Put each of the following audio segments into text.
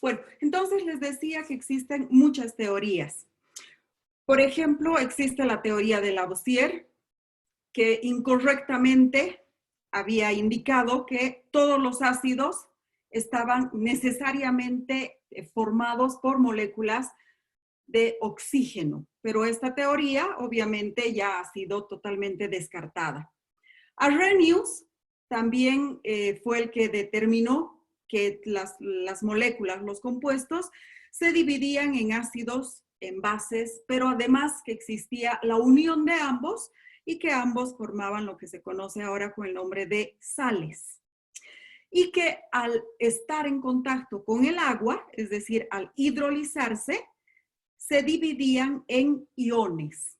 Bueno, entonces les decía que existen muchas teorías. Por ejemplo, existe la teoría de Lavoisier, que incorrectamente había indicado que todos los ácidos estaban necesariamente formados por moléculas de oxígeno, pero esta teoría obviamente ya ha sido totalmente descartada. Arrhenius también fue el que determinó que las moléculas, los compuestos, se dividían en ácidos, en bases, pero además que existía la unión de ambos y que ambos formaban lo que se conoce ahora con el nombre de sales. Y que al estar en contacto con el agua, es decir, al hidrolizarse, se dividían en iones.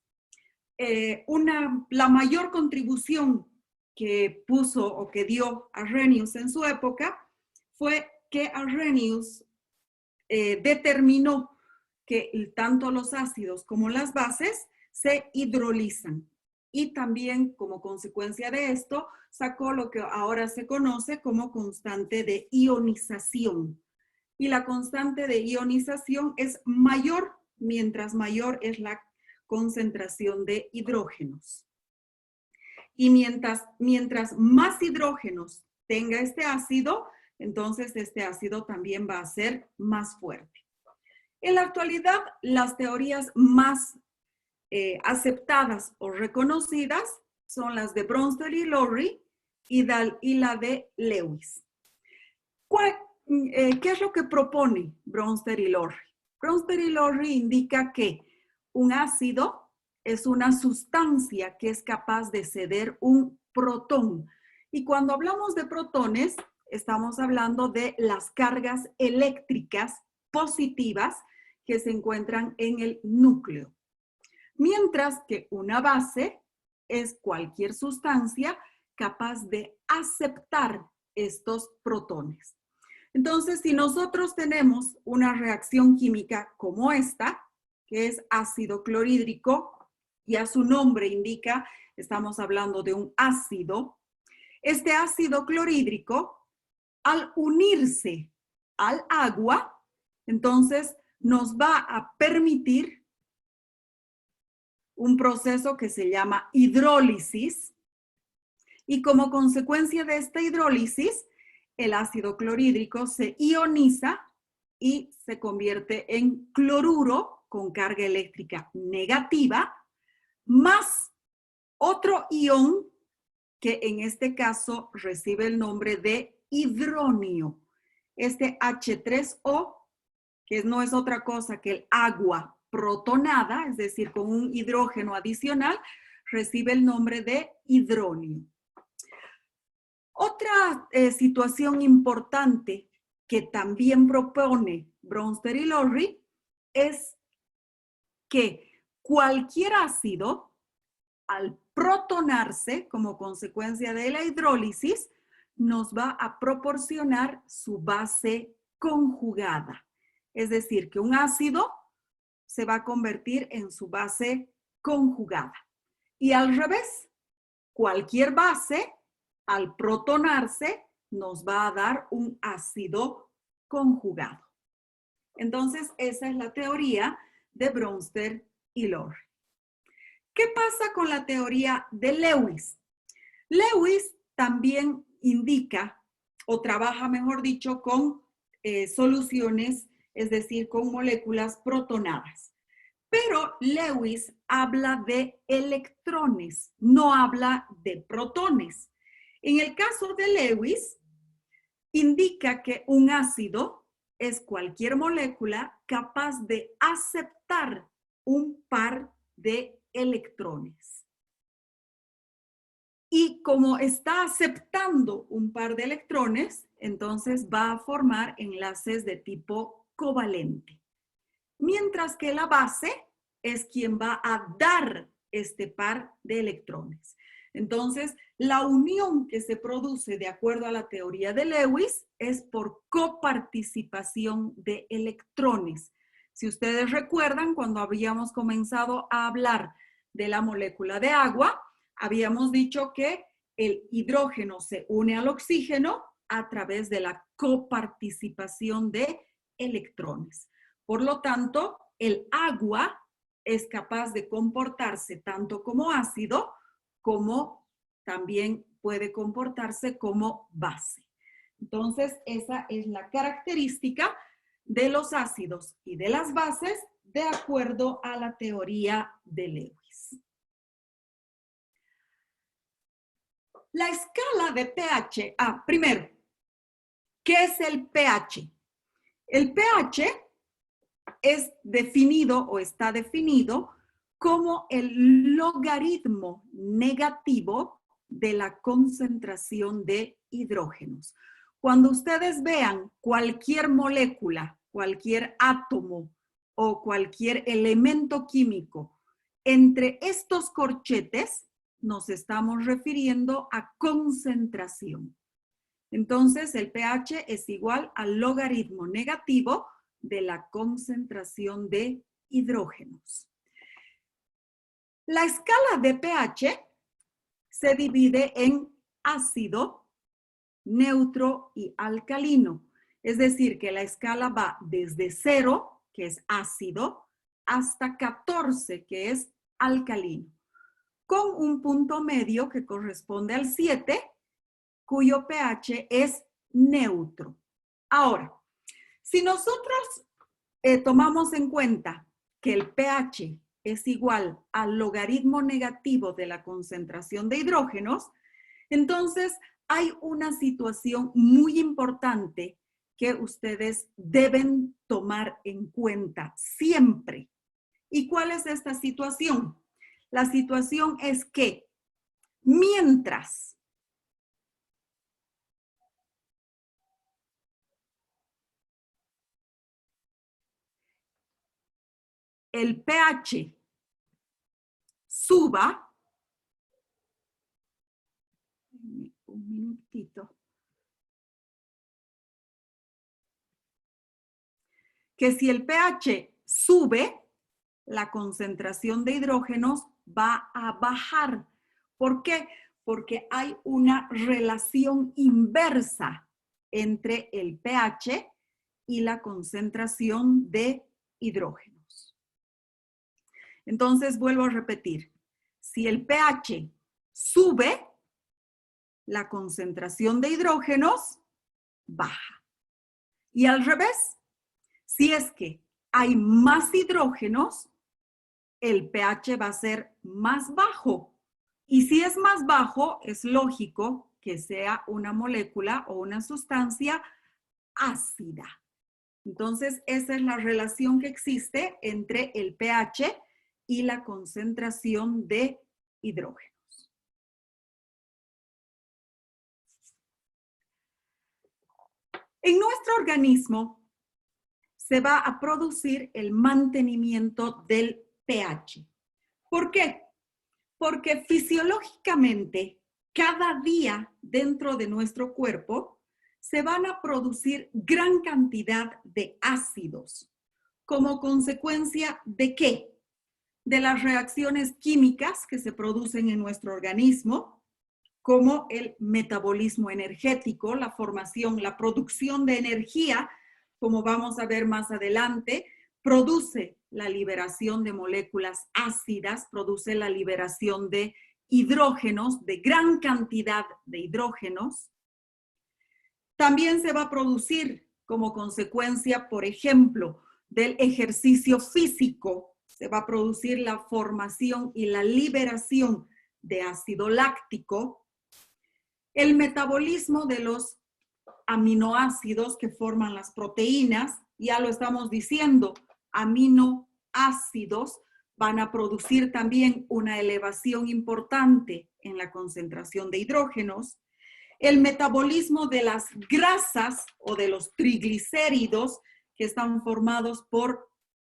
La mayor contribución que puso o que dio Arrhenius en su época fue que Arrhenius determinó que tanto los ácidos como las bases se hidrolizan. Y también como consecuencia de esto sacó lo que ahora se conoce como constante de ionización. Y la constante de ionización es mayor mientras mayor es la concentración de hidrógenos. Y mientras más hidrógenos tenga este ácido, entonces este ácido también va a ser más fuerte. En la actualidad, las teorías más aceptadas o reconocidas son las de Bronsted y Lowry y la de Lewis. ¿Qué es lo que propone Bronsted y Lowry? Bronsted y Lowry indica que un ácido es una sustancia que es capaz de ceder un protón. Y cuando hablamos de protones, estamos hablando de las cargas eléctricas positivas que se encuentran en el núcleo. Mientras que una base es cualquier sustancia capaz de aceptar estos protones. Entonces, si nosotros tenemos una reacción química como esta, que es ácido clorhídrico, ya su nombre indica, estamos hablando de un ácido. Este ácido clorhídrico, al unirse al agua, entonces nos va a permitir un proceso que se llama hidrólisis. Y como consecuencia de esta hidrólisis, el ácido clorhídrico se ioniza y se convierte en cloruro con carga eléctrica negativa, más otro ion que en este caso recibe el nombre de hidronio. Este H3O, que no es otra cosa que el agua protonada, es decir, con un hidrógeno adicional, recibe el nombre de hidronio. Otra situación importante que también propone Bronsted y Lowry es que cualquier ácido, al protonarse como consecuencia de la hidrólisis, nos va a proporcionar su base conjugada. Es decir, que un ácido se va a convertir en su base conjugada. Y al revés, cualquier base, al protonarse, nos va a dar un ácido conjugado. Entonces, esa es la teoría de Bronsted y Lowry. ¿Qué pasa con la teoría de Lewis? Lewis también indica, o trabaja, mejor dicho, con soluciones, es decir, con moléculas protonadas. Pero Lewis habla de electrones, no habla de protones. En el caso de Lewis, indica que un ácido es cualquier molécula capaz de aceptar un par de electrones. Y como está aceptando un par de electrones, entonces va a formar enlaces de tipo covalente. Mientras que la base es quien va a dar este par de electrones. Entonces, la unión que se produce de acuerdo a la teoría de Lewis es por coparticipación de electrones. Si ustedes recuerdan, cuando habíamos comenzado a hablar de la molécula de agua, habíamos dicho que el hidrógeno se une al oxígeno a través de la coparticipación de electrones. Por lo tanto, el agua es capaz de comportarse tanto como ácido como también puede comportarse como base. Entonces, esa es la característica de los ácidos y de las bases de acuerdo a la teoría de Lewis. La escala de pH, primero, ¿qué es el pH? El pH es definido o está definido como el logaritmo negativo de la concentración de hidrógenos. Cuando ustedes vean cualquier molécula, cualquier átomo o cualquier elemento químico entre estos corchetes, nos estamos refiriendo a concentración. Entonces, el pH es igual al logaritmo negativo de la concentración de hidrógenos. La escala de pH se divide en ácido, neutro y alcalino. Es decir, que la escala va desde 0, que es ácido, hasta 14, que es alcalino, con un punto medio que corresponde al 7, cuyo pH es neutro. Ahora, si nosotros tomamos en cuenta que el pH es igual al logaritmo negativo de la concentración de hidrógenos, entonces hay una situación muy importante que ustedes deben tomar en cuenta siempre. ¿Y cuál es esta situación? La situación es que mientras el pH suba, un minutito, que si el pH sube, la concentración de hidrógenos va a bajar. ¿Por qué? Porque hay una relación inversa entre el pH y la concentración de hidrógenos. Entonces, vuelvo a repetir. Si el pH sube, la concentración de hidrógenos baja. Y al revés, si es que hay más hidrógenos, el pH va a ser más bajo. Y si es más bajo, es lógico que sea una molécula o una sustancia ácida. Entonces, esa es la relación que existe entre el pH y la concentración de hidrógenos. En nuestro organismo se va a producir el mantenimiento del pH. ¿Por qué? Porque fisiológicamente, cada día dentro de nuestro cuerpo se van a producir gran cantidad de ácidos. ¿Como consecuencia de qué? De las reacciones químicas que se producen en nuestro organismo, como el metabolismo energético, la formación, la producción de energía, como vamos a ver más adelante, produce la liberación de moléculas ácidas, produce la liberación de hidrógenos, de gran cantidad de hidrógenos. También se va a producir como consecuencia, por ejemplo, del ejercicio físico, se va a producir la formación y la liberación de ácido láctico, el metabolismo de los aminoácidos que forman las proteínas, ya lo estamos diciendo, aminoácidos van a producir también una elevación importante en la concentración de hidrógenos. El metabolismo de las grasas o de los triglicéridos que están formados por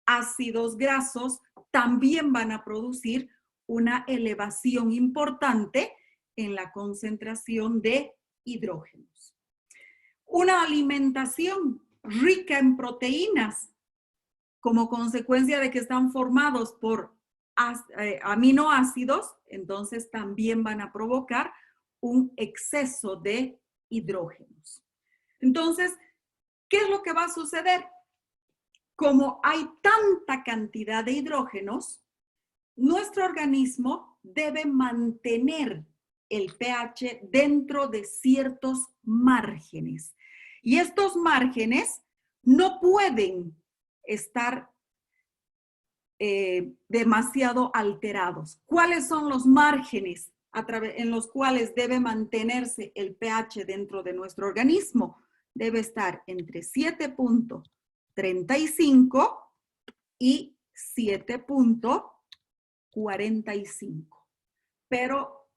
ácidos grasos también van a producir una elevación importante en la concentración de hidrógenos. Una alimentación rica en proteínas, como consecuencia de que están formados por aminoácidos, entonces también van a provocar un exceso de hidrógenos. Entonces, ¿qué es lo que va a suceder? como hay tanta cantidad de hidrógenos, nuestro organismo debe mantener el pH dentro de ciertos márgenes. Y estos márgenes no pueden estar demasiado alterados. ¿Cuáles son los márgenes en los cuales debe mantenerse el pH dentro de nuestro organismo? Debe estar entre 7.35 y 7.45. Pero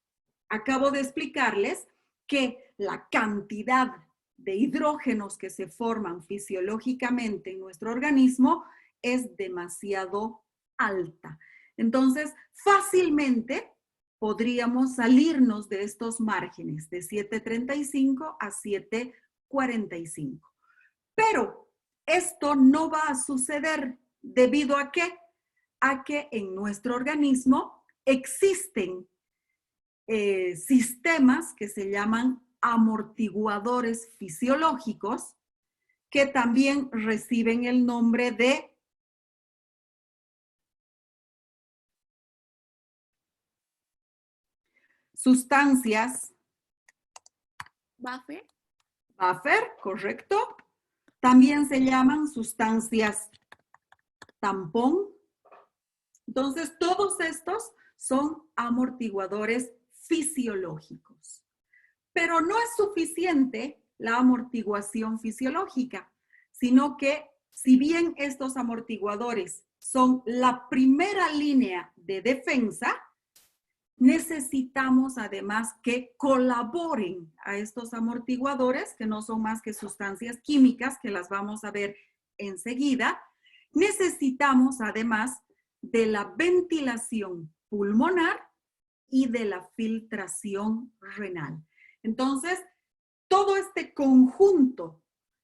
acabo de explicarles que la cantidad de hidrógenos que se forman fisiológicamente en nuestro organismo es demasiado alta. Entonces, fácilmente podríamos salirnos de estos márgenes de 7.35 a 7.45. Pero esto no va a suceder debido a qué? A que en nuestro organismo existen sistemas que se llaman amortiguadores fisiológicos, que también reciben el nombre de sustancias Buffer. buffer, correcto. También se llaman sustancias tampón. Entonces, todos estos son amortiguadores fisiológicos. Pero no es suficiente la amortiguación fisiológica, sino que si bien estos amortiguadores son la primera línea de defensa, necesitamos además que colaboren a estos amortiguadores, que no son más que sustancias químicas, que las vamos a ver enseguida. Necesitamos además de la ventilación pulmonar y de la filtración renal. Entonces, todo este conjunto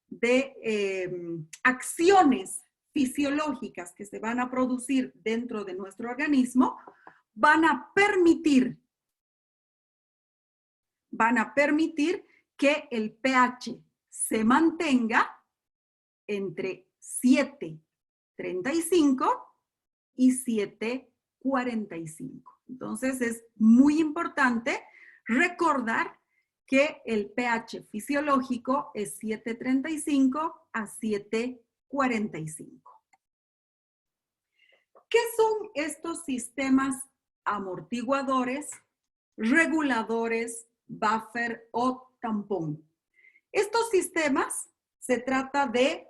de acciones fisiológicas que se van a producir dentro de nuestro organismo van a permitir que el pH se mantenga entre 7.35 y 7.45. Entonces es muy importante recordar que el pH fisiológico es 7.35 a 7.45. ¿Qué son estos sistemas amortiguadores, reguladores, buffer o tampón? Estos sistemas se trata de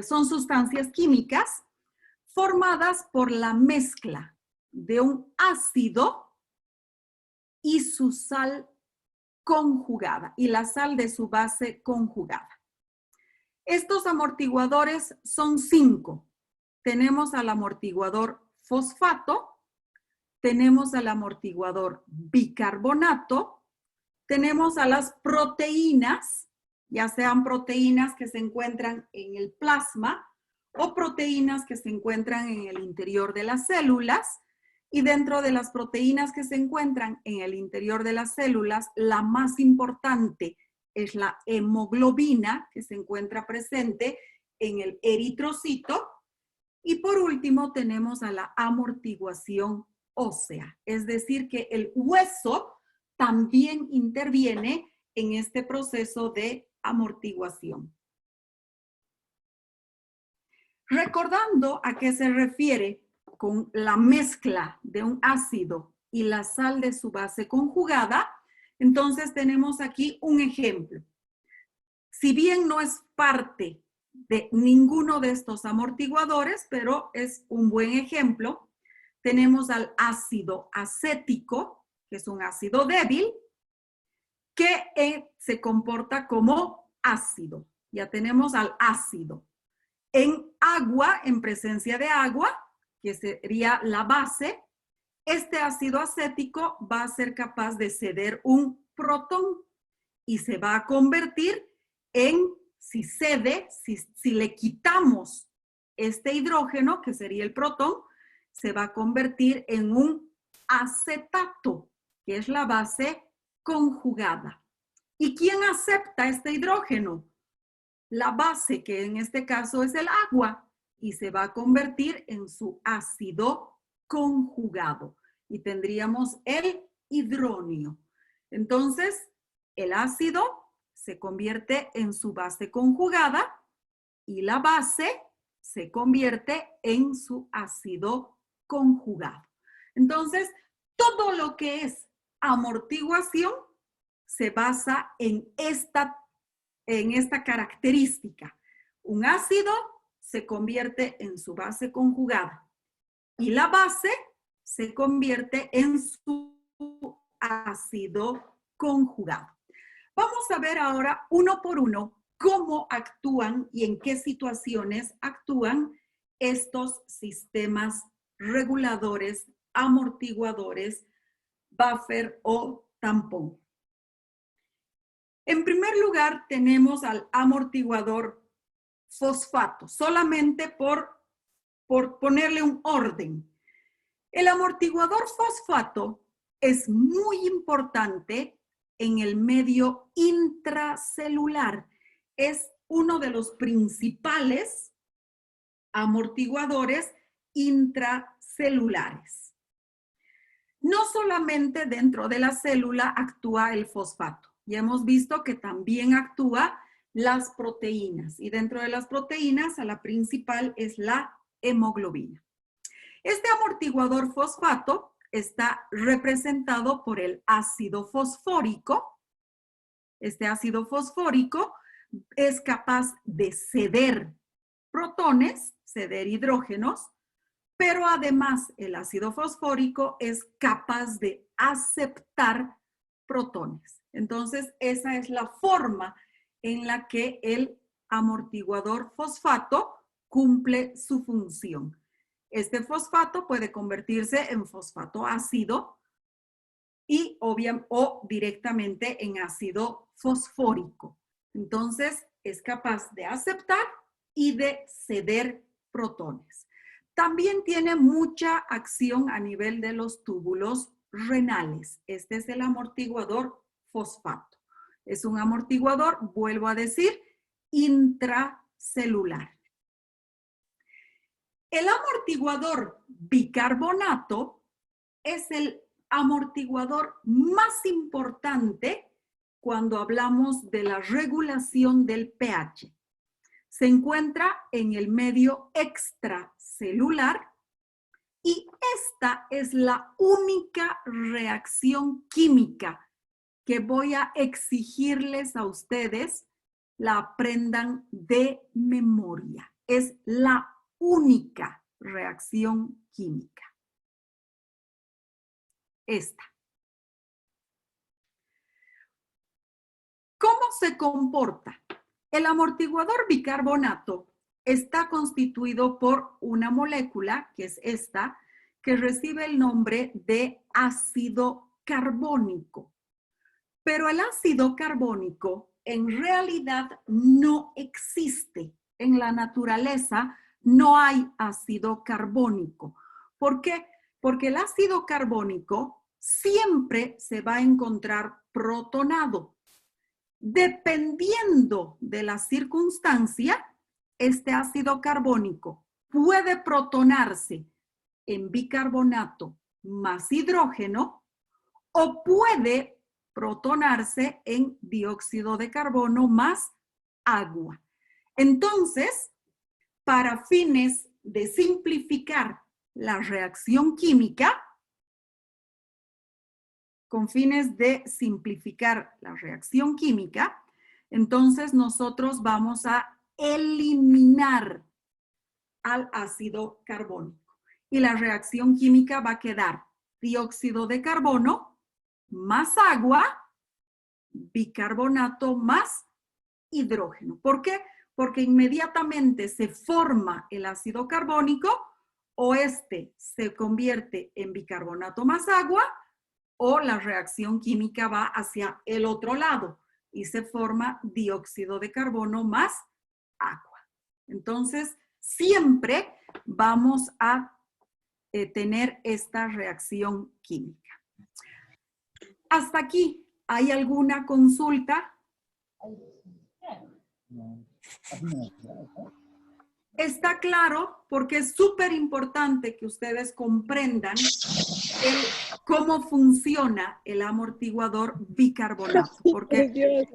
son sustancias químicas formadas por la mezcla de un ácido y su sal conjugada, y la sal de su base conjugada. Estos amortiguadores son 5. Tenemos al amortiguador fosfato, tenemos al amortiguador bicarbonato, tenemos a las proteínas, ya sean proteínas que se encuentran en el plasma o proteínas que se encuentran en el interior de las células. Y dentro de las proteínas que se encuentran en el interior de las células, la más importante es la hemoglobina, que se encuentra presente en el eritrocito. Y por último tenemos a la amortiguación ósea, es decir, que el hueso también interviene en este proceso de amortiguación. Recordando a qué se refiere con la mezcla de un ácido y la sal de su base conjugada, entonces tenemos aquí un ejemplo. Si bien no es parte de ninguno de estos amortiguadores, pero es un buen ejemplo, tenemos al ácido acético, que es un ácido débil, que se comporta como ácido. Ya tenemos al ácido. En agua, en presencia de agua, que sería la base, este ácido acético va a ser capaz de ceder un protón y se va a convertir en, si cede, si le quitamos este hidrógeno, que sería el protón, se va a convertir en un acetato, que es la base conjugada. ¿Y quién acepta este hidrógeno? la base, que en este caso es el agua, y se va a convertir en su ácido conjugado. Y tendríamos el hidronio. Entonces, el ácido se convierte en su base conjugada y la base se convierte en su ácido conjugado. Entonces, todo lo que es amortiguación se basa en esta característica. Un ácido se convierte en su base conjugada y la base se convierte en su ácido conjugado. Vamos a ver ahora uno por uno cómo actúan y en qué situaciones actúan estos sistemas reguladores, amortiguadores, buffer o tampón. En primer lugar, tenemos al amortiguador fosfato, solamente por ponerle un orden. El amortiguador fosfato es muy importante en el medio intracelular. Es uno de los principales amortiguadores intracelulares. No solamente dentro de la célula actúa el fosfato. Ya hemos visto que también actúa las proteínas. Y dentro de las proteínas, a la principal es la hemoglobina. Este amortiguador fosfato está representado por el ácido fosfórico. Este ácido fosfórico es capaz de ceder protones, ceder hidrógenos, pero además el ácido fosfórico es capaz de aceptar protones. Entonces, esa es la forma en la que el amortiguador fosfato cumple su función. Este fosfato puede convertirse en fosfato ácido o directamente en ácido fosfórico. Entonces, es capaz de aceptar y de ceder protones. También tiene mucha acción a nivel de los túbulos renales. Este es el amortiguador fosfato. Es un amortiguador, vuelvo a decir, intracelular. El amortiguador bicarbonato es el amortiguador más importante cuando hablamos de la regulación del pH. Se encuentra en el medio extracelular y esta es la única reacción química que voy a exigirles a ustedes la aprendan de memoria. Es la única reacción química. Esta. ¿Cómo se comporta? El amortiguador bicarbonato está constituido por una molécula, que es esta, que recibe el nombre de ácido carbónico. Pero el ácido carbónico en realidad no existe. En la naturaleza no hay ácido carbónico. ¿Por qué? Porque el ácido carbónico siempre se va a encontrar protonado. Dependiendo de la circunstancia, este ácido carbónico puede protonarse en bicarbonato más hidrógeno o puede protonarse en dióxido de carbono más agua. Entonces, para fines de simplificar la reacción química, con fines de simplificar la reacción química, entonces nosotros vamos a eliminar al ácido carbónico. Y la reacción química va a quedar dióxido de carbono más agua, bicarbonato más hidrógeno. ¿Por qué? Porque inmediatamente se forma el ácido carbónico o este se convierte en bicarbonato más agua o la reacción química va hacia el otro lado y se forma dióxido de carbono más agua. Entonces, siempre vamos a tener esta reacción química. Hasta aquí, ¿hay alguna consulta? Está claro porque es súper importante que ustedes comprendan cómo funciona el amortiguador bicarbonato, porque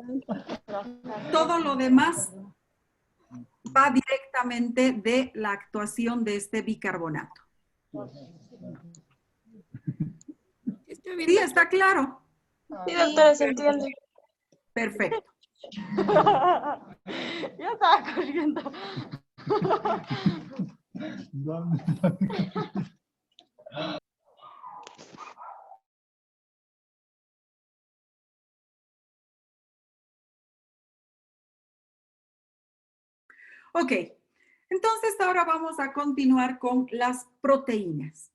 todo lo demás va directamente de la actuación de este bicarbonato. Sí, está claro. Sí, doctora, se entiende. Perfecto. Ya estaba corriendo. Ok, entonces ahora vamos a continuar con las proteínas.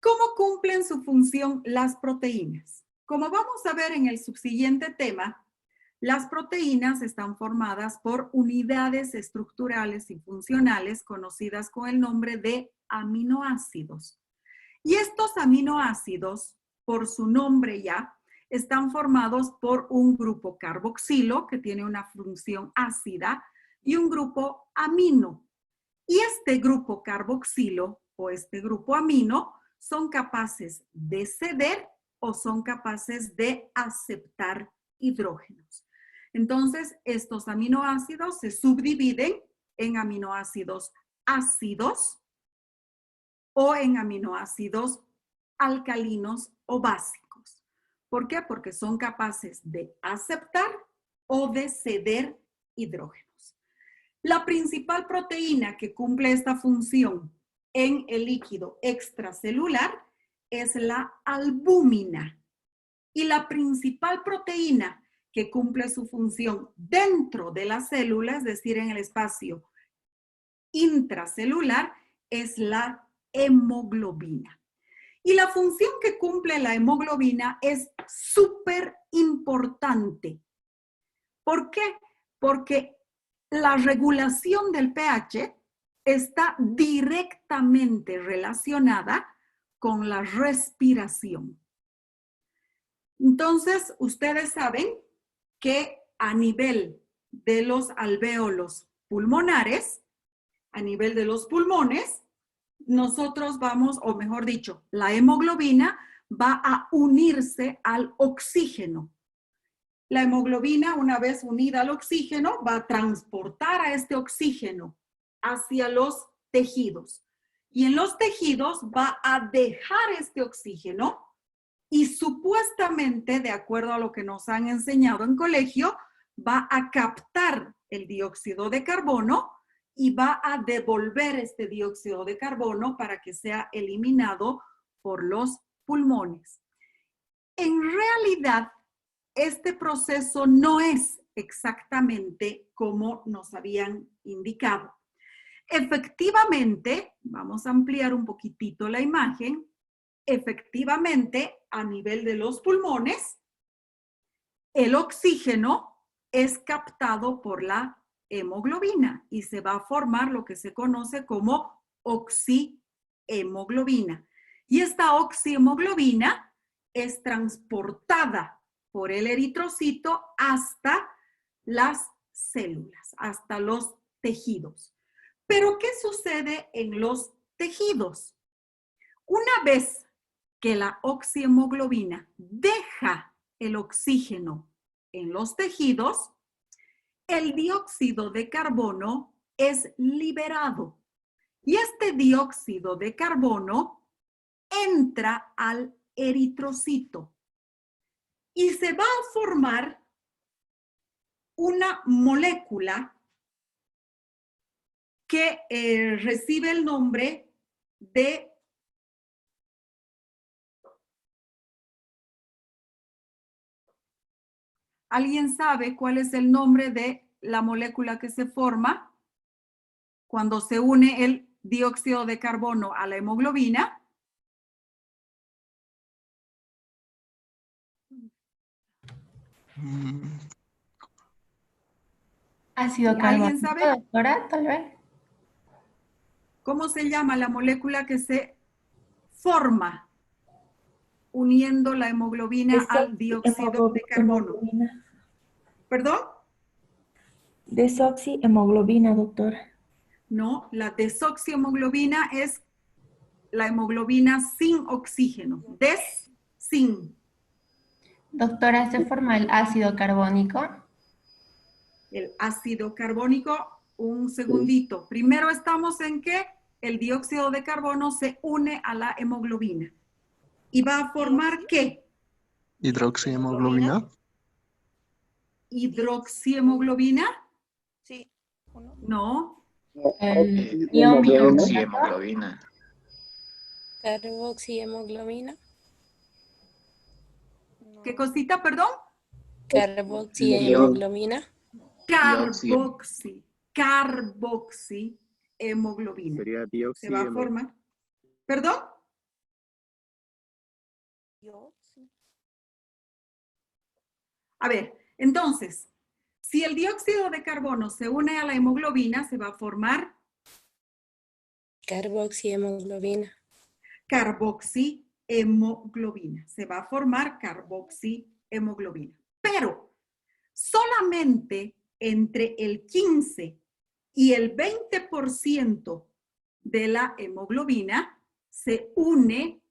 ¿Cómo cumplen su función las proteínas? Como vamos a ver en el subsiguiente tema, las proteínas están formadas por unidades estructurales y funcionales conocidas con el nombre de aminoácidos. Y estos aminoácidos, por su nombre ya, están formados por un grupo carboxilo, que tiene una función ácida, y un grupo amino. Y este grupo carboxilo o este grupo amino son capaces de ceder o son capaces de aceptar hidrógenos. Entonces, estos aminoácidos se subdividen en aminoácidos ácidos o en aminoácidos alcalinos o básicos. ¿Por qué? Porque son capaces de aceptar o de ceder hidrógenos. La principal proteína que cumple esta función en el líquido extracelular es la albúmina. Y la principal proteína que cumple su función dentro de la célula, es decir, en el espacio intracelular, es la hemoglobina. Y la función que cumple la hemoglobina es súper importante. ¿Por qué? Porque la regulación del pH está directamente relacionada con la respiración. Entonces, ustedes saben que a nivel de los alvéolos pulmonares, a nivel de los pulmones, nosotros vamos, o mejor dicho, la hemoglobina va a unirse al oxígeno. La hemoglobina, una vez unida al oxígeno, va a transportar a este oxígeno hacia los tejidos. Y en los tejidos va a dejar este oxígeno y supuestamente, de acuerdo a lo que nos han enseñado en colegio, va a captar el dióxido de carbono y va a devolver este dióxido de carbono para que sea eliminado por los pulmones. En realidad, este proceso no es exactamente como nos habían indicado. Efectivamente, vamos a ampliar un poquitito la imagen, efectivamente, a nivel de los pulmones, el oxígeno es captado por la hemoglobina y se va a formar lo que se conoce como oxihemoglobina. Y esta oxihemoglobina es transportada por el eritrocito hasta las células, hasta los tejidos. Pero, ¿qué sucede en los tejidos? Una vez que la oxihemoglobina deja el oxígeno en los tejidos, el dióxido de carbono es liberado. Y este dióxido de carbono entra al eritrocito y se va a formar una molécula que recibe el nombre de ¿alguien sabe cuál es el nombre de la molécula que se forma cuando se une el dióxido de carbono a la hemoglobina? Ácido ¿Alguien carbonílico, sabe doctora, tal vez. cómo se llama la molécula que se forma uniendo la hemoglobina al dióxido de carbono? Hemoglobina. ¿Perdón? Desoxihemoglobina, doctora. No, la desoxihemoglobina es la hemoglobina sin oxígeno. Sin. Doctora, ¿se forma el ácido carbónico? El ácido carbónico, un segundito. Primero estamos en que el dióxido de carbono se une a la hemoglobina. ¿Y va a formar qué? Hidroxihemoglobina. ¿Hidroxihemoglobina? Sí. ¿Uno? No. El ion bicarbonato. Deoxihemoglobina. Carboxihemoglobina. ¿Qué cosita, perdón? Carboxihemoglobina. Carboxihemoglobina. Sería Se va a formar. ¿Perdón? A ver, entonces, si el dióxido de carbono se une a la hemoglobina, se va a formar Carboxihemoglobina. carboxihemoglobina. Se va a formar carboxihemoglobina. Pero solamente entre el 15 y el 20% de la hemoglobina se une,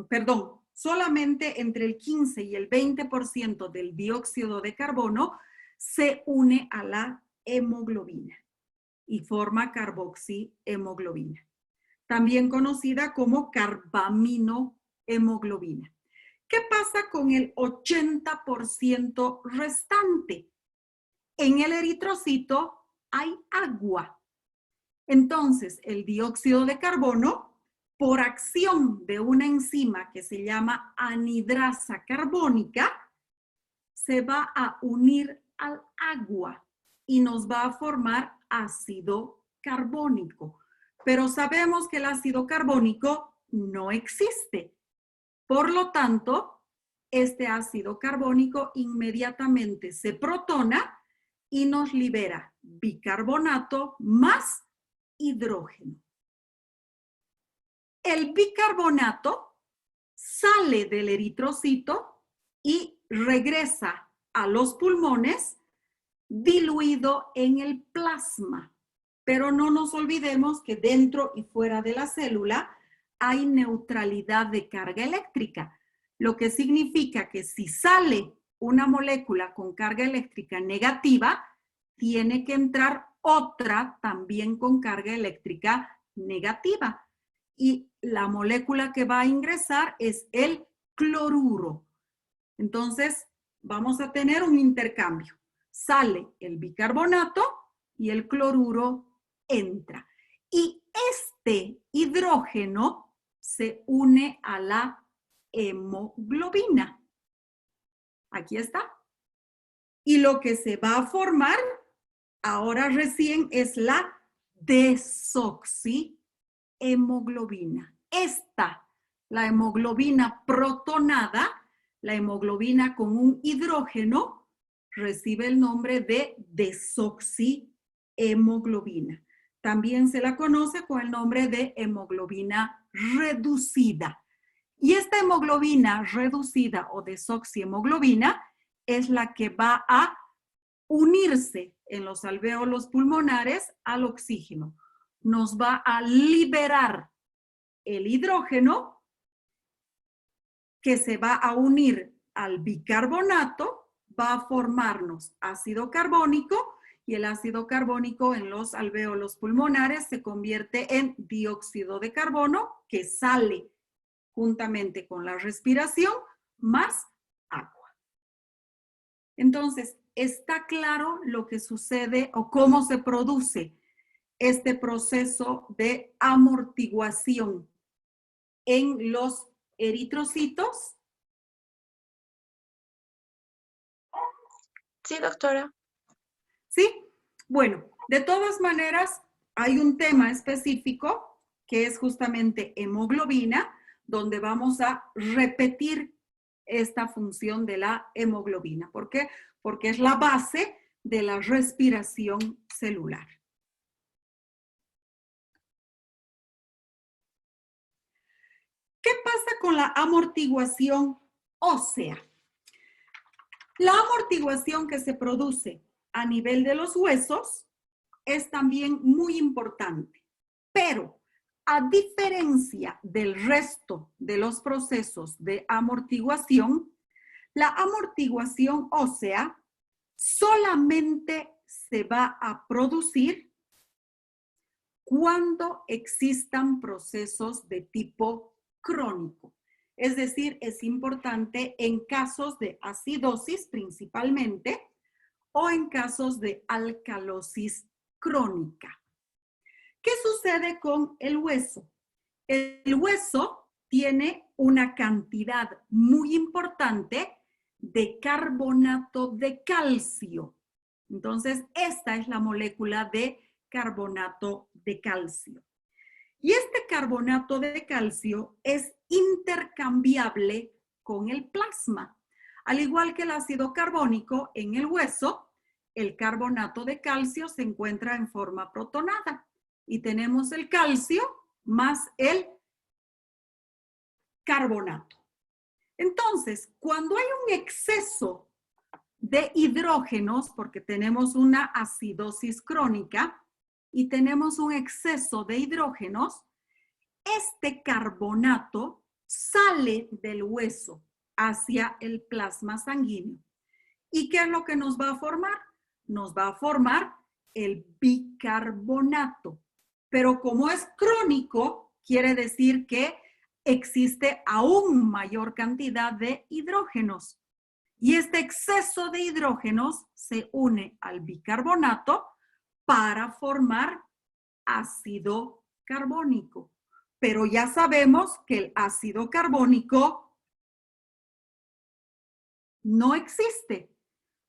perdón, solamente entre el 15 y el 20% del dióxido de carbono se une a la hemoglobina y forma carboxihemoglobina, también conocida como carbaminohemoglobina. ¿Qué pasa con el 80% restante? En el eritrocito hay agua. Entonces, el dióxido de carbono, por acción de una enzima que se llama anhidrasa carbónica, se va a unir al agua y nos va a formar ácido carbónico. Pero sabemos que el ácido carbónico no existe. Por lo tanto, este ácido carbónico inmediatamente se protona y nos libera bicarbonato más hidrógeno. El bicarbonato sale del eritrocito y regresa a los pulmones diluido en el plasma. Pero no nos olvidemos que dentro y fuera de la célula hay neutralidad de carga eléctrica, lo que significa que si sale una molécula con carga eléctrica negativa, tiene que entrar otra también con carga eléctrica negativa. Y la molécula que va a ingresar es el cloruro. Entonces, vamos a tener un intercambio. Sale el bicarbonato y el cloruro entra. Y este hidrógeno se une a la hemoglobina. Aquí está. Y lo que se va a formar ahora recién es la desoxihemoglobina. Esta, la hemoglobina protonada, la hemoglobina con un hidrógeno, recibe el nombre de desoxihemoglobina. También se la conoce con el nombre de hemoglobina reducida. Y esta hemoglobina reducida o desoxihemoglobina es la que va a unirse en los alvéolos pulmonares al oxígeno. Nos va a liberar el hidrógeno que se va a unir al bicarbonato, va a formarnos ácido carbónico y el ácido carbónico en los alvéolos pulmonares se convierte en dióxido de carbono que sale juntamente con la respiración más agua. Entonces, ¿está claro lo que sucede o cómo se produce este proceso de amortiguación en los eritrocitos? Sí, doctora. ¿Sí? Bueno, de todas maneras, hay un tema específico que es justamente hemoglobina, donde vamos a repetir esta función de la hemoglobina. ¿Por qué? Porque es la base de la respiración celular. ¿Qué pasa con la amortiguación ósea? La amortiguación que se produce a nivel de los huesos es también muy importante, pero a diferencia del resto de los procesos de amortiguación, la amortiguación ósea solamente se va a producir cuando existan procesos de tipo crónico. Es decir, es importante en casos de acidosis principalmente o en casos de alcalosis crónica. ¿Qué sucede con el hueso? El hueso tiene una cantidad muy importante de carbonato de calcio. Entonces, esta es la molécula de carbonato de calcio. Y este carbonato de calcio es intercambiable con el plasma. Al igual que el ácido carbónico en el hueso, el carbonato de calcio se encuentra en forma protonada. Y tenemos el calcio más el carbonato. Entonces, cuando hay un exceso de hidrógenos, porque tenemos una acidosis crónica y tenemos un exceso de hidrógenos, este carbonato sale del hueso hacia el plasma sanguíneo. ¿Y qué es lo que nos va a formar? Nos va a formar el bicarbonato. Pero como es crónico, quiere decir que existe aún mayor cantidad de hidrógenos. Y este exceso de hidrógenos se une al bicarbonato para formar ácido carbónico. Pero ya sabemos que el ácido carbónico no existe.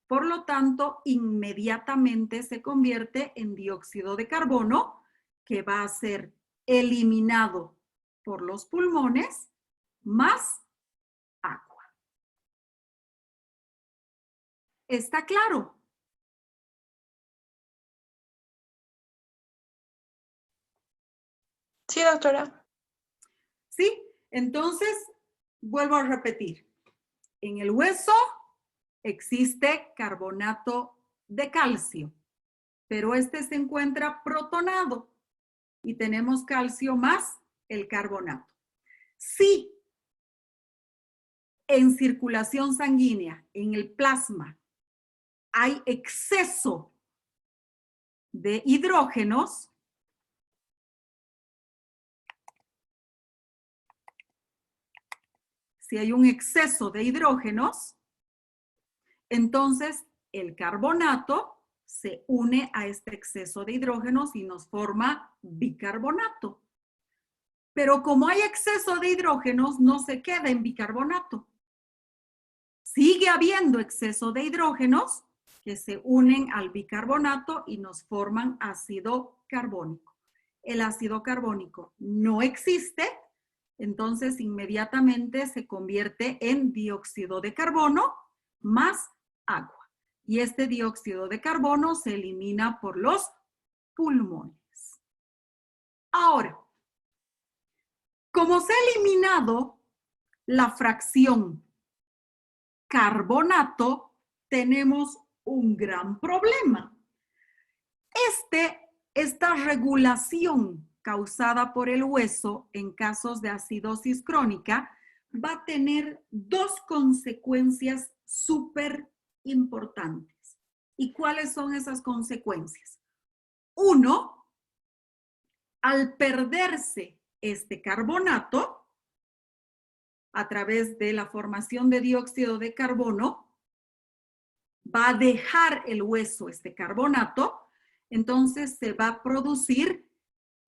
Por lo tanto, inmediatamente se convierte en dióxido de carbono, que va a ser eliminado por los pulmones, más agua. ¿Está claro? Sí, doctora. ¿Sí? Entonces, vuelvo a repetir. En el hueso existe carbonato de calcio, pero este se encuentra protonado y tenemos calcio más el carbonato. Si en circulación sanguínea, en el plasma, hay exceso de hidrógenos, si hay un exceso de hidrógenos, entonces el carbonato se une a este exceso de hidrógenos y nos forma bicarbonato. Pero como hay exceso de hidrógenos, no se queda en bicarbonato. Sigue habiendo exceso de hidrógenos que se unen al bicarbonato y nos forman ácido carbónico. El ácido carbónico no existe, entonces inmediatamente se convierte en dióxido de carbono más agua. Y este dióxido de carbono se elimina por los pulmones. Ahora, como se ha eliminado la fracción carbonato, tenemos un gran problema. Esta regulación causada por el hueso en casos de acidosis crónica va a tener dos consecuencias súper importantes. ¿Y cuáles son esas consecuencias? Uno, al perderse este carbonato a través de la formación de dióxido de carbono, va a dejar el hueso este carbonato, entonces se va a producir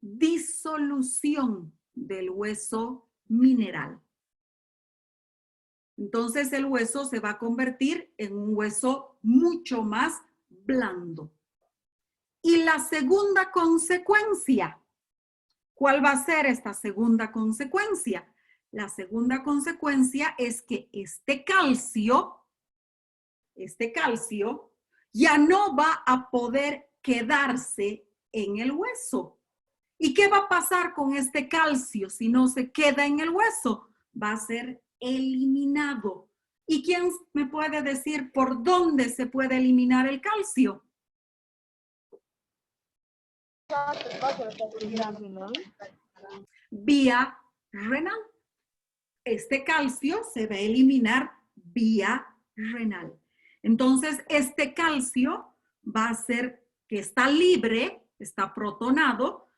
disolución del hueso mineral. Entonces el hueso se va a convertir en un hueso mucho más blando. Y la segunda consecuencia, ¿cuál va a ser esta segunda consecuencia? La segunda consecuencia es que este calcio ya no va a poder quedarse en el hueso. ¿Y qué va a pasar con este calcio si no se queda en el hueso? Va a ser eliminado. ¿Y quién me puede decir por dónde se puede eliminar el calcio? Vía renal. Este calcio se va a eliminar vía renal. Entonces, este calcio va a ser que está libre, está protonado,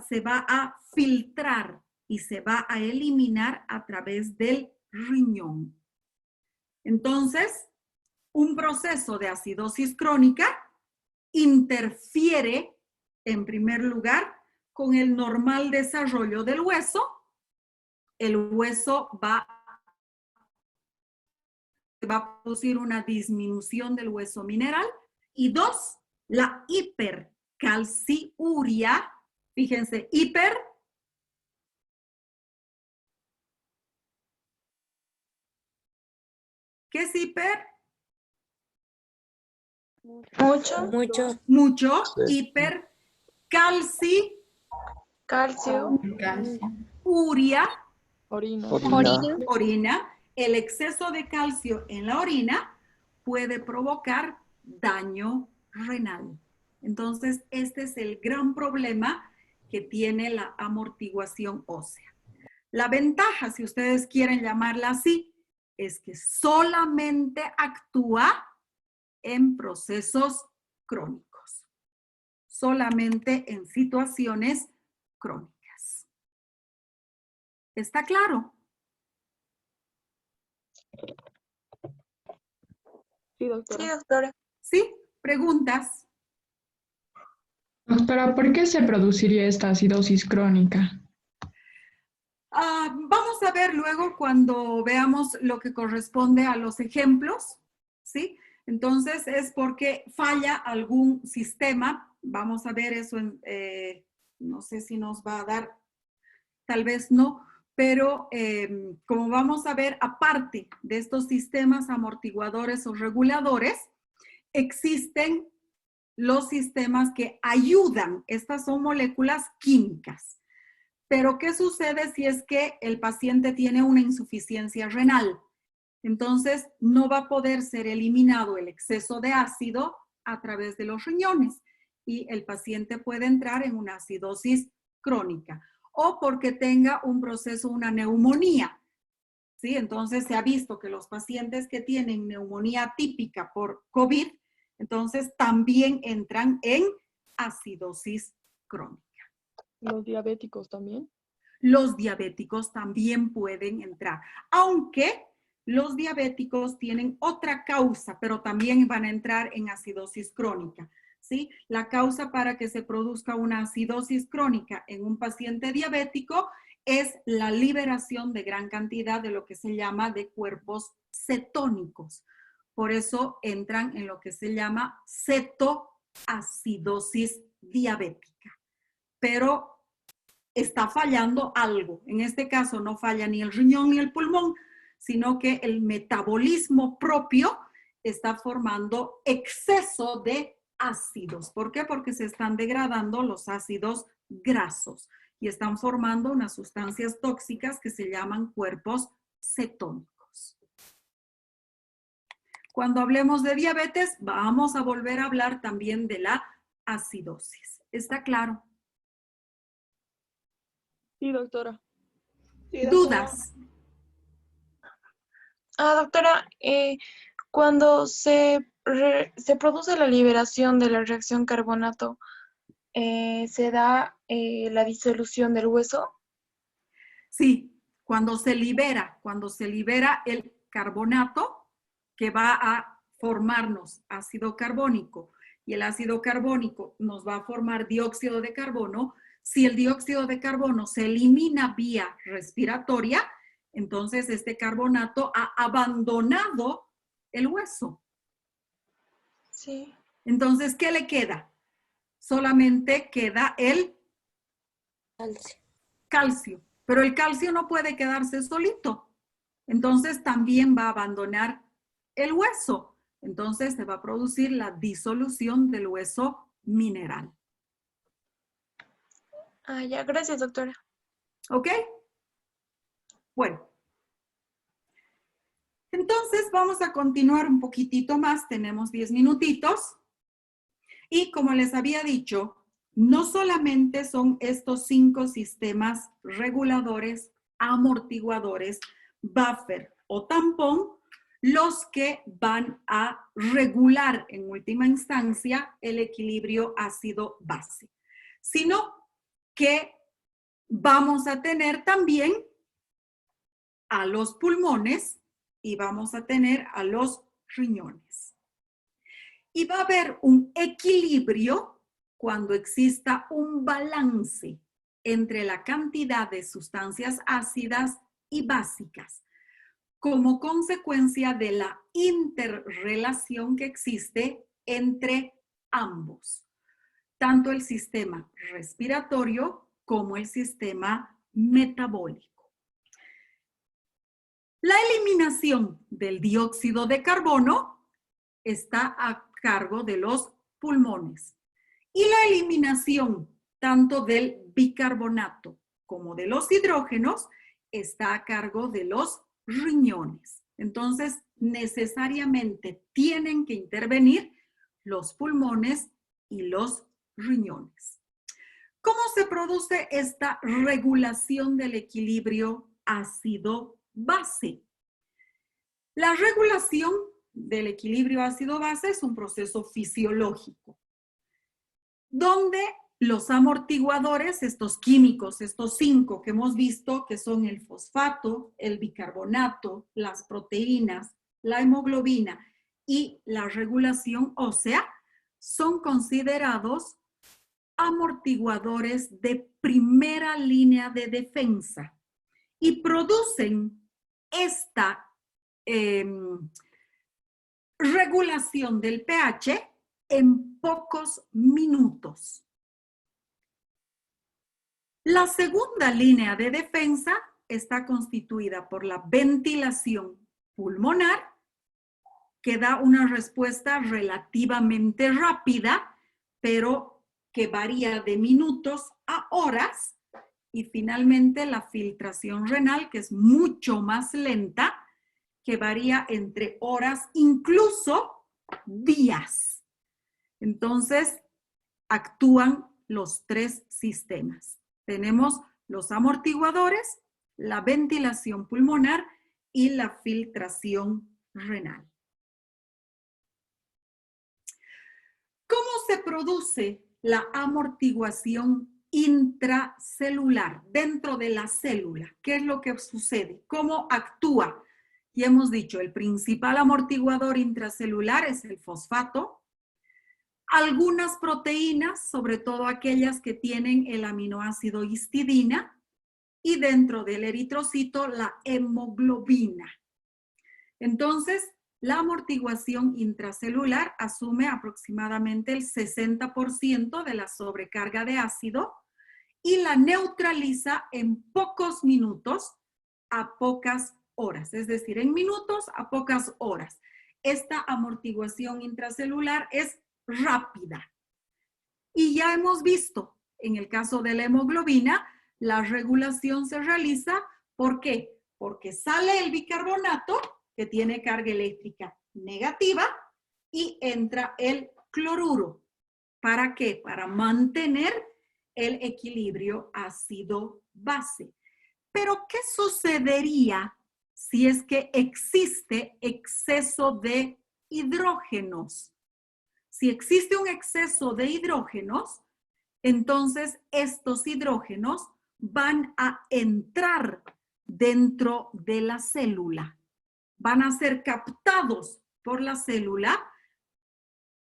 se va a filtrar y se va a eliminar a través del riñón. Entonces, un proceso de acidosis crónica interfiere, en primer lugar, con el normal desarrollo del hueso. El hueso va a producir una disminución del hueso mineral. Y dos, la hipercalciuria. Fíjense, ¿qué es hiper? Mucho. Mucho. Mucho. Sí. Hipercalciuria. Calcio. Calcio. Orina. El exceso de calcio en la orina puede provocar daño renal. Entonces, este es el gran problema que tiene la amortiguación ósea. La ventaja, si ustedes quieren llamarla así, es que solamente actúa en procesos crónicos, solamente en situaciones crónicas. ¿Está claro? Sí, doctora. ¿Sí? ¿Preguntas? Doctora, ¿por qué se produciría esta acidosis crónica? Vamos a ver luego cuando veamos lo que corresponde a los ejemplos, ¿sí? Entonces es porque falla algún sistema. Vamos a ver eso, no sé si nos va a dar, tal vez no, pero como vamos a ver, aparte de estos sistemas amortiguadores o reguladores, existen los sistemas que ayudan. Estas son moléculas químicas. Pero ¿qué sucede si es que el paciente tiene una insuficiencia renal? Entonces no va a poder ser eliminado el exceso de ácido a través de los riñones y el paciente puede entrar en una acidosis crónica o porque tenga un proceso, una neumonía. ¿Sí? Entonces se ha visto que los pacientes que tienen neumonía típica por COVID, entonces también entran en acidosis crónica. ¿Los diabéticos también? Los diabéticos también pueden entrar, aunque los diabéticos tienen otra causa, pero también van a entrar en acidosis crónica, ¿sí? La causa para que se produzca una acidosis crónica en un paciente diabético es la liberación de gran cantidad de lo que se llama de cuerpos cetónicos. Por eso entran en lo que se llama cetoacidosis diabética. Pero está fallando algo. En este caso no falla ni el riñón ni el pulmón, sino que el metabolismo propio está formando exceso de ácidos. ¿Por qué? Porque se están degradando los ácidos grasos y están formando unas sustancias tóxicas que se llaman cuerpos cetónicos. Cuando hablemos de diabetes, vamos a volver a hablar también de la acidosis. ¿Está claro? Sí, doctora. ¿Dudas? Doctora, cuando se produce la liberación de la reacción carbonato, ¿se da la disolución del hueso? Sí, cuando se libera el carbonato que va a formarnos ácido carbónico y el ácido carbónico nos va a formar dióxido de carbono, si el dióxido de carbono se elimina vía respiratoria, entonces este carbonato ha abandonado el hueso. Sí. Entonces, ¿qué le queda? Solamente queda el calcio. Pero el calcio no puede quedarse solito. Entonces también va a abandonar el hueso. Entonces se va a producir la disolución del hueso mineral. Ya, gracias, doctora. ¿Ok? Bueno. Entonces vamos a continuar un poquitito más. Tenemos 10 minutitos. Y como les había dicho, no solamente son estos 5 sistemas reguladores, amortiguadores, buffer o tampón, los que van a regular en última instancia el equilibrio ácido-base, sino que vamos a tener también a los pulmones y vamos a tener a los riñones. Y va a haber un equilibrio cuando exista un balance entre la cantidad de sustancias ácidas y básicas, como consecuencia de la interrelación que existe entre ambos, tanto el sistema respiratorio como el sistema metabólico. La eliminación del dióxido de carbono está a cargo de los pulmones y la eliminación tanto del bicarbonato como de los hidrógenos está a cargo de los riñones. Entonces, necesariamente tienen que intervenir los pulmones y los riñones. ¿Cómo se produce esta regulación del equilibrio ácido-base? La regulación del equilibrio ácido-base es un proceso fisiológico, donde los amortiguadores, estos químicos, estos 5 que hemos visto, que son el fosfato, el bicarbonato, las proteínas, la hemoglobina y la regulación ósea, son considerados amortiguadores de primera línea de defensa y producen esta regulación del pH en pocos minutos. La segunda línea de defensa está constituida por la ventilación pulmonar, que da una respuesta relativamente rápida, pero que varía de minutos a horas, y finalmente la filtración renal, que es mucho más lenta, que varía entre horas, incluso días. Entonces, actúan los 3 sistemas. Tenemos los amortiguadores, la ventilación pulmonar y la filtración renal. ¿Cómo se produce la amortiguación intracelular dentro de la célula? ¿Qué es lo que sucede? ¿Cómo actúa? Y hemos dicho, el principal amortiguador intracelular es el fosfato. Algunas proteínas, sobre todo aquellas que tienen el aminoácido histidina, y dentro del eritrocito la hemoglobina. Entonces, la amortiguación intracelular asume aproximadamente el 60% de la sobrecarga de ácido y la neutraliza en pocos minutos a pocas horas, es decir, en minutos a pocas horas. Esta amortiguación intracelular es rápida. Y ya hemos visto, en el caso de la hemoglobina, la regulación se realiza, ¿por qué? Porque sale el bicarbonato, que tiene carga eléctrica negativa, y entra el cloruro. ¿Para qué? Para mantener el equilibrio ácido-base. Pero, ¿qué sucedería si es que existe exceso de hidrógenos? Si existe un exceso de hidrógenos, entonces estos hidrógenos van a entrar dentro de la célula. Van a ser captados por la célula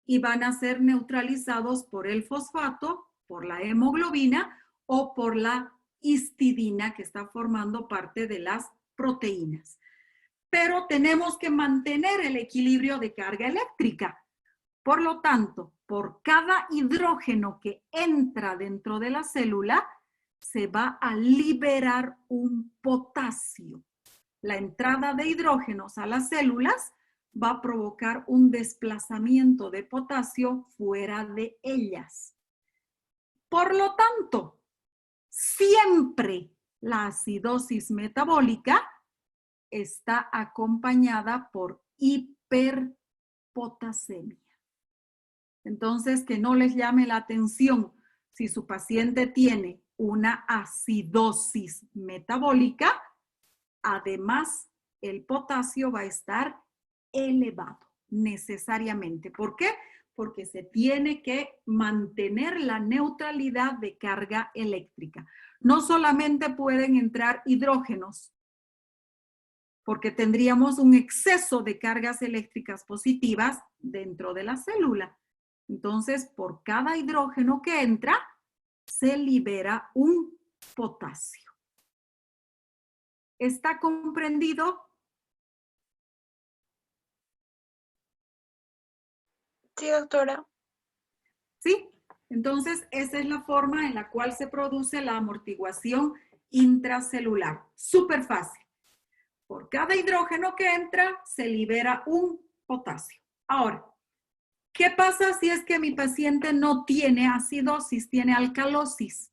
y van a ser neutralizados por el fosfato, por la hemoglobina o por la histidina, que está formando parte de las proteínas. Pero tenemos que mantener el equilibrio de carga eléctrica. Por lo tanto, por cada hidrógeno que entra dentro de la célula, se va a liberar un potasio. La entrada de hidrógenos a las células va a provocar un desplazamiento de potasio fuera de ellas. Por lo tanto, siempre la acidosis metabólica está acompañada por hiperpotasemia. Entonces, que no les llame la atención Si su paciente tiene una acidosis metabólica, además el potasio va a estar elevado necesariamente. ¿Por qué? Porque se tiene que mantener la neutralidad de carga eléctrica. No solamente pueden entrar hidrógenos, porque tendríamos un exceso de cargas eléctricas positivas dentro de la célula. Entonces, por cada hidrógeno que entra, se libera un potasio. ¿Está comprendido? Sí, doctora. ¿Sí? Entonces, esa es la forma en la cual se produce la amortiguación intracelular. Súper fácil. Por cada hidrógeno que entra, se libera un potasio. Ahora, ¿qué pasa si es que mi paciente no tiene acidosis, tiene alcalosis?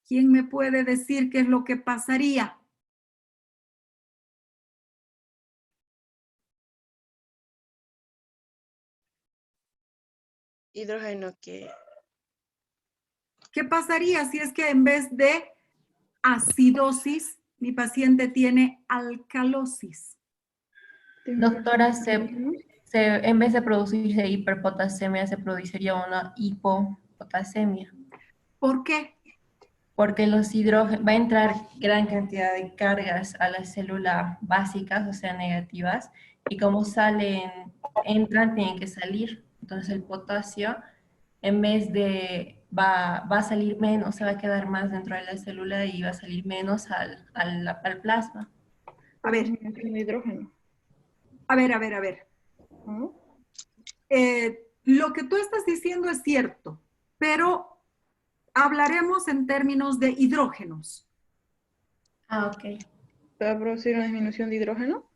¿Quién me puede decir qué es lo que pasaría? Hidrógeno que ¿Qué pasaría si es que en vez de acidosis, mi paciente tiene alcalosis? Doctora, en vez de producirse hiperpotasemia, se produciría una hipopotasemia, ¿Por qué? porque los hidrógenos, va a entrar gran cantidad de cargas a las células básicas, o sea, negativas, y como entran, tienen que salir. Entonces el potasio, en vez de, va a salir menos, se va a quedar más dentro de la célula y va a salir menos al plasma. A ver, Disminución de hidrógeno. a ver. ¿No? Lo que tú estás diciendo es cierto, pero hablaremos en términos de hidrógenos. Ah, ok. ¿Se va a producir una disminución de hidrógeno?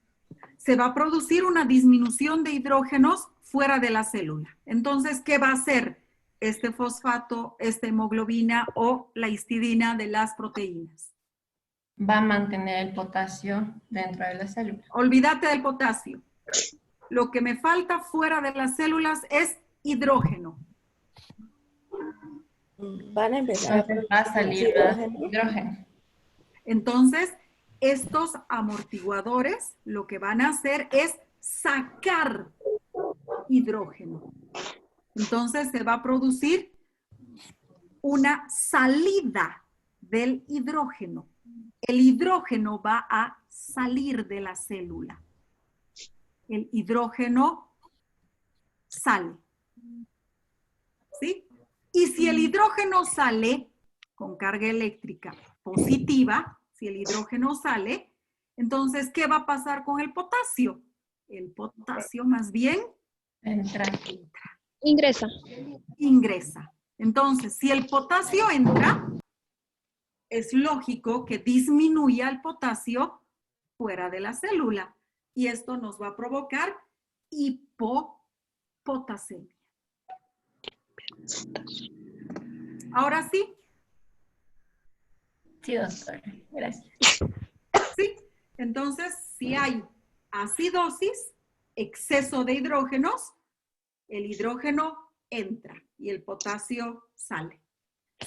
Se va a producir una disminución de hidrógenos fuera de la célula. Entonces, ¿qué va a hacer este fosfato, esta hemoglobina o la histidina de las proteínas? Va a mantener el potasio dentro de la célula. Olvídate del potasio. Lo que me falta fuera de las células es hidrógeno. van a empezar a Entonces va a producir salir más hidrógeno. hidrógeno. Entonces, estos amortiguadores lo que van a hacer es sacar hidrógeno. Entonces, se va a producir una salida del hidrógeno. El hidrógeno va a salir de la célula. El hidrógeno sale. ¿Sí? Y si el hidrógeno sale con carga eléctrica positiva, si el hidrógeno sale, entonces, ¿qué va a pasar con el potasio? El potasio más bien Entra. ingresa. Entonces, si el potasio entra, es lógico que disminuya el potasio fuera de la célula. Y esto nos va a provocar hipopotasemia. Ahora sí. Sí, doctora. Gracias. Sí. Entonces, si hay acidosis, exceso de hidrógenos, el hidrógeno entra y el potasio sale.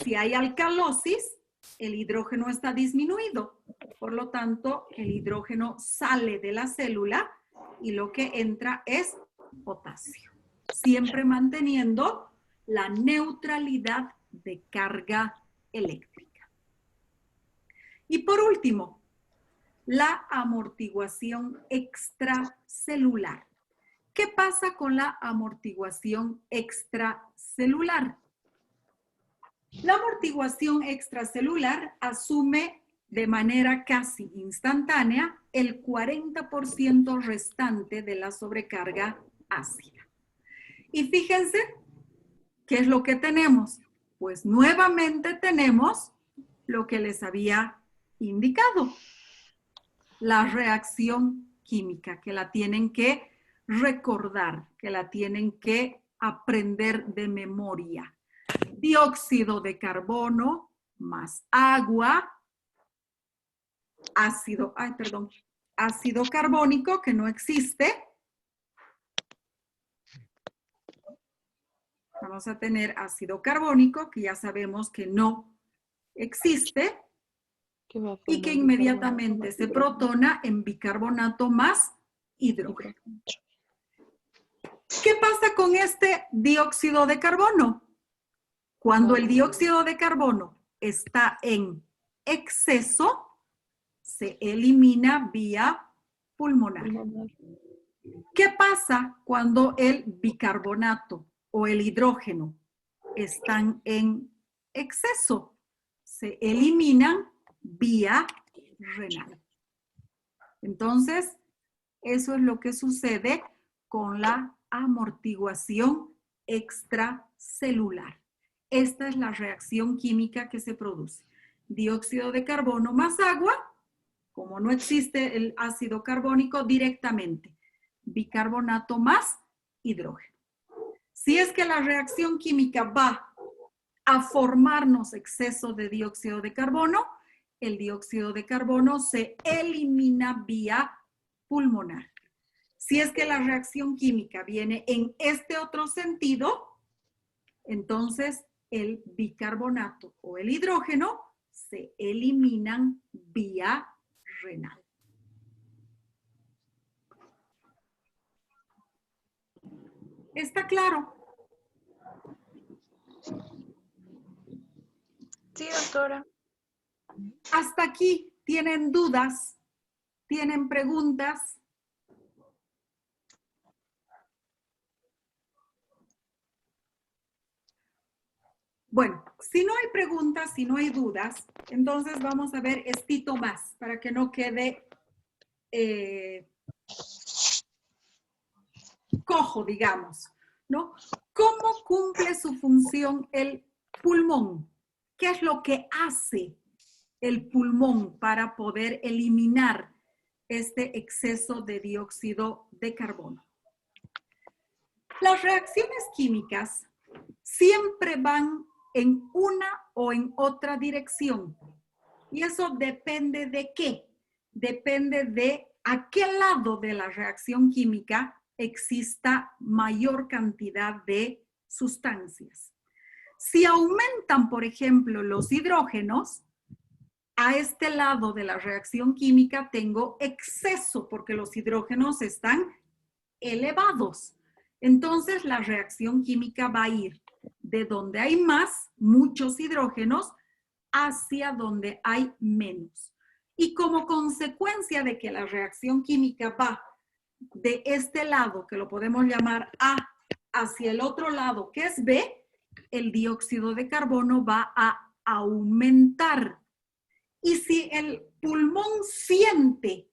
Si hay alcalosis, el hidrógeno está disminuido. Por lo tanto, el hidrógeno sale de la célula y lo que entra es potasio. Siempre manteniendo la neutralidad de carga eléctrica. Y por último, la amortiguación extracelular. ¿Qué pasa con la amortiguación extracelular? La amortiguación extracelular asume de manera casi instantánea el 40% restante de la sobrecarga ácida. Y fíjense, ¿qué es lo que tenemos? Pues nuevamente tenemos lo que les había indicado, la reacción química, que la tienen que recordar, que la tienen que aprender de memoria. Dióxido de carbono más agua, ácido carbónico que no existe. Vamos a tener ácido carbónico que ya sabemos que no existe y que inmediatamente se protona en bicarbonato más hidrógeno. ¿Qué pasa con este dióxido de carbono? Cuando el dióxido de carbono está en exceso, se elimina vía pulmonar. ¿Qué pasa cuando el bicarbonato o el hidrógeno están en exceso? Se eliminan vía renal. Entonces, eso es lo que sucede con la amortiguación extracelular. Esta es la reacción química que se produce. Dióxido de carbono más agua, como no existe el ácido carbónico directamente. Bicarbonato más hidrógeno. Si es que la reacción química va a formarnos exceso de dióxido de carbono, el dióxido de carbono se elimina vía pulmonar. Si es que la reacción química viene en este otro sentido, entonces el bicarbonato o el hidrógeno se eliminan vía renal. ¿Está claro? Sí, doctora. Hasta aquí, ¿tienen dudas? ¿Tienen preguntas? Bueno, si no hay preguntas, si no hay dudas, entonces vamos a ver estito más para que no quede cojo, digamos, ¿no? ¿Cómo cumple su función el pulmón? ¿Qué es lo que hace el pulmón para poder eliminar este exceso de dióxido de carbono? Las reacciones químicas siempre van en una o en otra dirección. Y eso depende de qué. Depende de a qué lado de la reacción química exista mayor cantidad de sustancias. Si aumentan, por ejemplo, los hidrógenos, a este lado de la reacción química tengo exceso porque los hidrógenos están elevados. Entonces la reacción química va a ir de donde hay más, muchos hidrógenos, hacia donde hay menos. Y como consecuencia de que la reacción química va de este lado, que lo podemos llamar A, hacia el otro lado, que es B, el dióxido de carbono va a aumentar. Y si el pulmón siente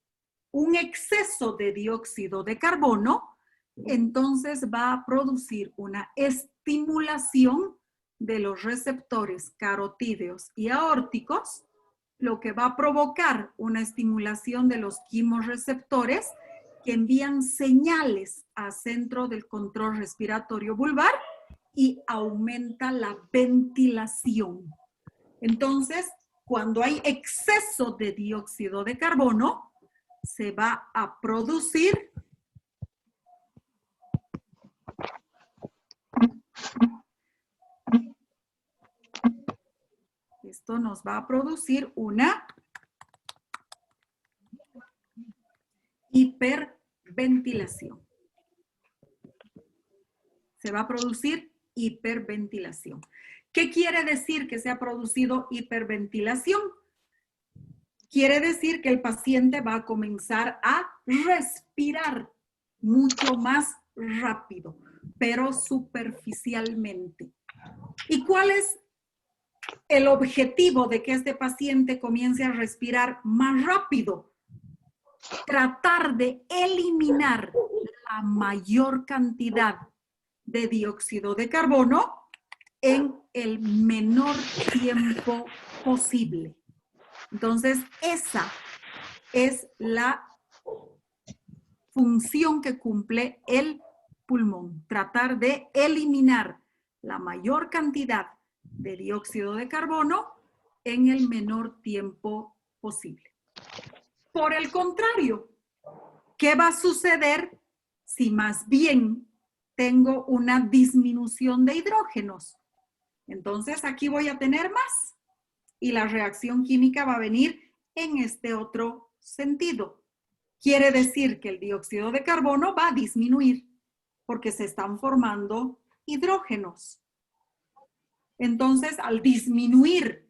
un exceso de dióxido de carbono, entonces va a producir una estimulación de los receptores carotídeos y aórticos, lo que va a provocar una estimulación de los quimorreceptores que envían señales al centro del control respiratorio vulvar y aumenta la ventilación. Entonces, cuando hay exceso de dióxido de carbono, se va a producir esto nos va a producir una hiperventilación. Se va a producir hiperventilación. ¿Qué quiere decir que se ha producido hiperventilación? Quiere decir que el paciente va a comenzar a respirar mucho más rápido, pero superficialmente. ¿Y cuál es el objetivo de que este paciente comience a respirar más rápido? Tratar de eliminar la mayor cantidad de dióxido de carbono en el menor tiempo posible. Entonces, esa es la función que cumple el pulmón, tratar de eliminar la mayor cantidad de dióxido de carbono en el menor tiempo posible. Por el contrario, ¿qué va a suceder si más bien tengo una disminución de hidrógenos? Entonces aquí voy a tener más y la reacción química va a venir en este otro sentido. Quiere decir que el dióxido de carbono va a disminuir porque se están formando hidrógenos. Entonces, al disminuir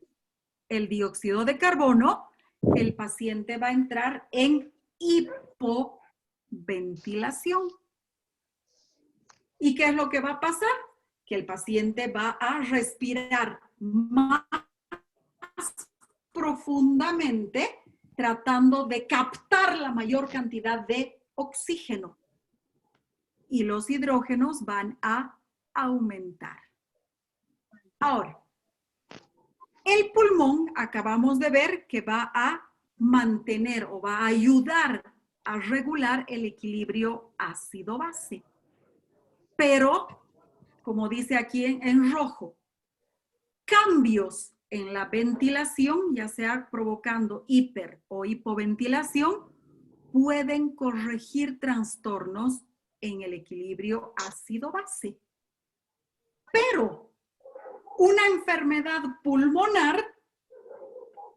el dióxido de carbono, el paciente va a entrar en hipoventilación. ¿Y qué es lo que va a pasar? Que el paciente va a respirar más profundamente, tratando de captar la mayor cantidad de oxígeno. Y los hidrógenos van a aumentar. Ahora, el pulmón, acabamos de ver que va a mantener o va a ayudar a regular el equilibrio ácido-base. Pero, como dice aquí en rojo, cambios en la ventilación, ya sea provocando hiper o hipoventilación, pueden corregir trastornos en el equilibrio ácido-base. Pero una enfermedad pulmonar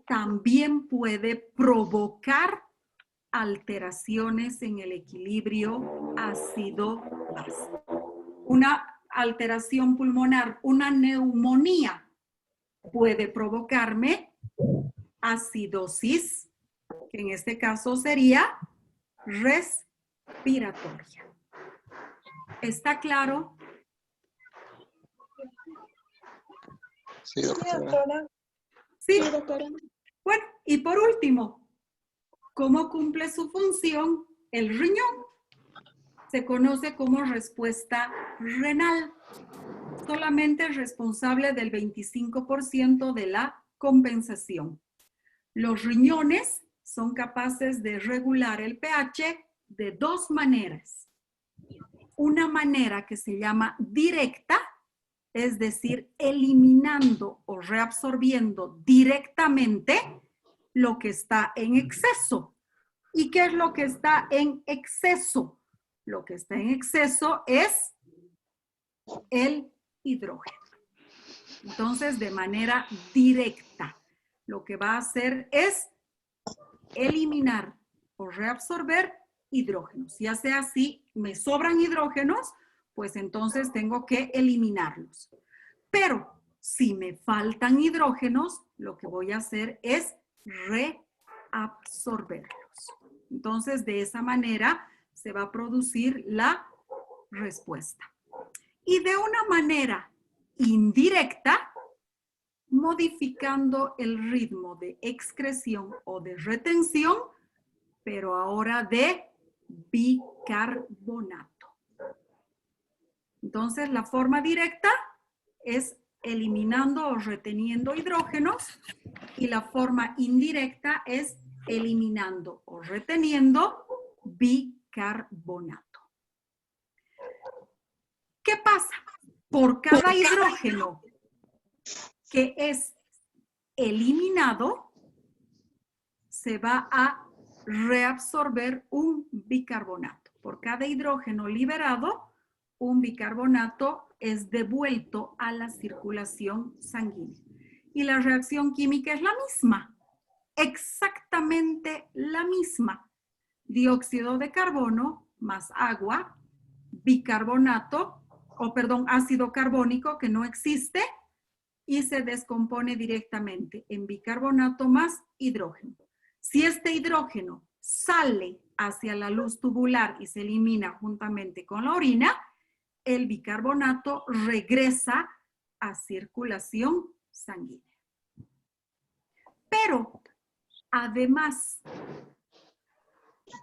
también puede provocar alteraciones en el equilibrio ácido-base. Una alteración pulmonar, una neumonía, puede provocarme acidosis, que en este caso sería respiratoria. ¿Está claro? Sí, Sí, doctora. doctora. Sí. Sí, doctora. Bueno, y por último, ¿cómo cumple su función el riñón? Se conoce como respuesta renal. Solamente es responsable del 25% de la compensación. Los riñones son capaces de regular el pH de dos maneras. Una manera que se llama directa, es decir, eliminando o reabsorbiendo directamente lo que está en exceso. ¿Y qué es lo que está en exceso? Lo que está en exceso es el hidrógeno. Entonces, de manera directa, lo que va a hacer es eliminar o reabsorber hidrógenos. Ya sea si me sobran hidrógenos, pues entonces tengo que eliminarlos. Pero si me faltan hidrógenos, lo que voy a hacer es reabsorberlos. Entonces, de esa manera se va a producir la respuesta. Y de una manera indirecta, modificando el ritmo de excreción o de retención, pero ahora de bicarbonato. Entonces, la forma directa es eliminando o reteniendo hidrógenos y la forma indirecta es eliminando o reteniendo bicarbonato. ¿Qué pasa? Por cada hidrógeno que es eliminado, se va a reabsorber un bicarbonato. Por cada hidrógeno liberado, un bicarbonato es devuelto a la circulación sanguínea. Y la reacción química es la misma, exactamente la misma. Dióxido de carbono más agua, bicarbonato, ácido carbónico que no existe y se descompone directamente en bicarbonato más hidrógeno. Si este hidrógeno sale hacia la luz tubular y se elimina juntamente con la orina, el bicarbonato regresa a circulación sanguínea. Pero, además,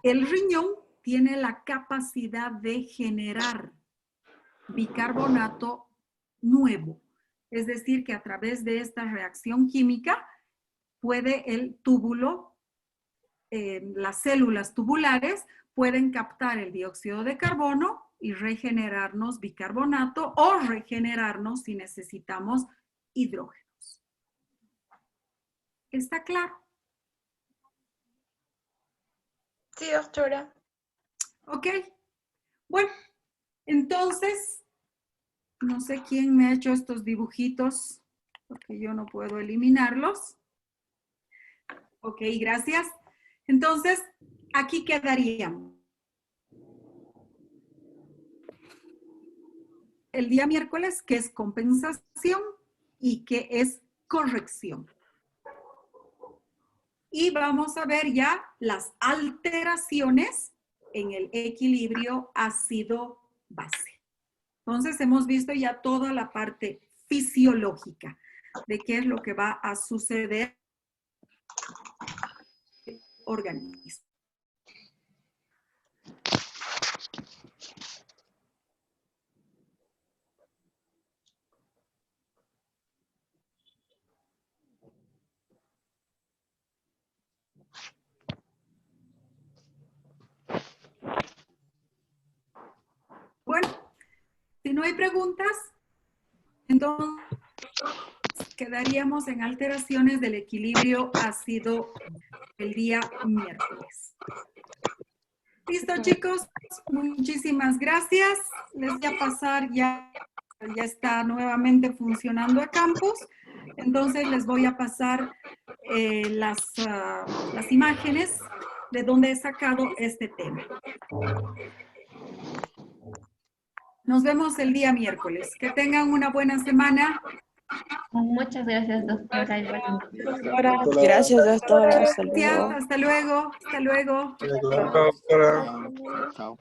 el riñón tiene la capacidad de generar bicarbonato nuevo. Es decir, que a través de esta reacción química puede el túbulo, las células tubulares pueden captar el dióxido de carbono y regenerarnos bicarbonato o regenerarnos si necesitamos hidrógenos. ¿Está claro? Sí, doctora. ¿Ok? Bueno, entonces, no sé quién me ha hecho estos dibujitos, porque yo no puedo eliminarlos. Ok, gracias. Entonces, aquí quedaríamos. El día miércoles, que es compensación y que es corrección. Y vamos a ver ya las alteraciones en el equilibrio ácido-base. Entonces, hemos visto ya toda la parte fisiológica de qué es lo que va a suceder en el organismo. Bueno, si no hay preguntas, entonces quedaríamos en alteraciones del equilibrio ácido el día miércoles. Listo, chicos, muchísimas gracias. Les voy a pasar ya está nuevamente funcionando a campus. Entonces les voy a pasar las imágenes de donde he sacado este tema. Nos vemos el día miércoles. Que tengan una buena semana. Muchas gracias, doctora. Igualmente. Gracias, doctora. Hasta Gracias, luego. hasta luego. Hasta luego. Chao, doctora. Chao.